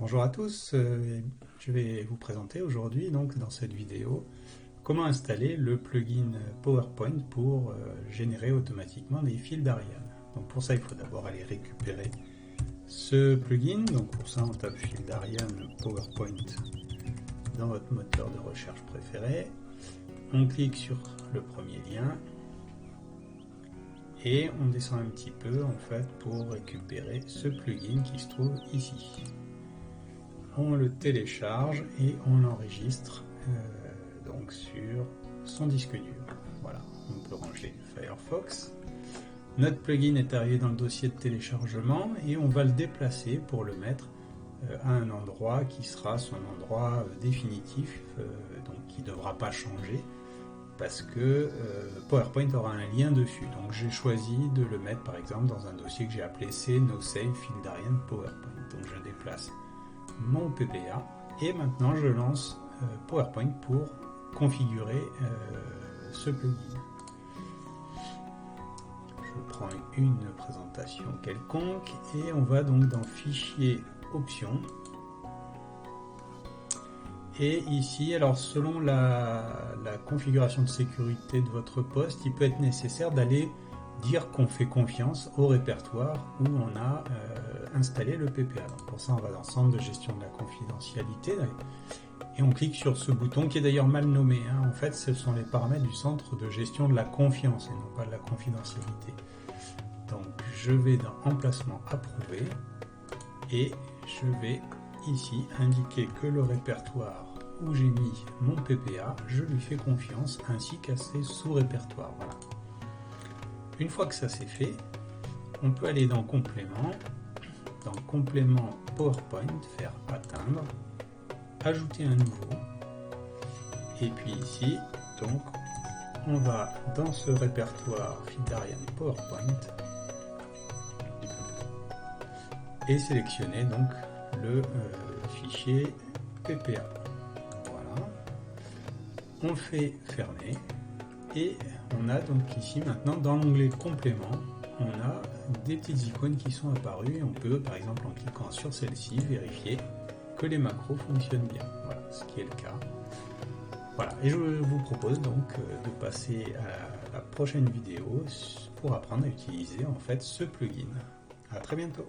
Bonjour à tous, je vais vous présenter aujourd'hui donc dans cette vidéo comment installer le plugin PowerPoint pour générer automatiquement des fils d'Ariane. Donc pour ça il faut d'abord aller récupérer ce plugin, donc pour ça on tape fil d'Ariane PowerPoint dans votre moteur de recherche préféré, on clique sur le premier lien et on descend un petit peu en fait pour récupérer ce plugin qui se trouve ici. On le télécharge et on l'enregistre donc sur son disque dur. Voilà, on peut ranger Firefox. Notre plugin est arrivé dans le dossier de téléchargement et on va le déplacer pour le mettre à un endroit qui sera son endroit définitif, donc qui ne devra pas changer parce que PowerPoint aura un lien dessus. Donc j'ai choisi de le mettre par exemple dans un dossier que j'ai appelé C No Save Fil d'Ariane PowerPoint. Donc je déplace mon PPA et maintenant je lance PowerPoint pour configurer ce plugin. Je prends une présentation quelconque et on va donc dans Fichier Options. Et ici, alors selon la configuration de sécurité de votre poste, il peut être nécessaire d'aller dire qu'on fait confiance au répertoire où on a installé le PPA. Donc pour ça, on va dans Centre de gestion de la confidentialité et on clique sur ce bouton qui est d'ailleurs mal nommé. En fait, ce sont les paramètres du centre de gestion de la confiance et non pas de la confidentialité. Donc je vais dans Emplacement approuvé et je vais ici indiquer que le répertoire où j'ai mis mon PPA, je lui fais confiance ainsi qu'à ses sous-répertoires. Voilà. Une fois que ça c'est fait, on peut aller dans Complément PowerPoint, faire Atteindre, ajouter un nouveau, et puis ici, donc, on va dans ce répertoire fil d'Ariane PowerPoint et sélectionner donc le fichier PPA. Voilà. On le fait fermer et on a donc ici maintenant dans l'onglet complément, on a des petites icônes qui sont apparues et on peut par exemple en cliquant sur celle-ci vérifier que les macros fonctionnent bien. Voilà, ce qui est le cas. Voilà, et je vous propose donc de passer à la prochaine vidéo pour apprendre à utiliser en fait ce plugin. À très bientôt.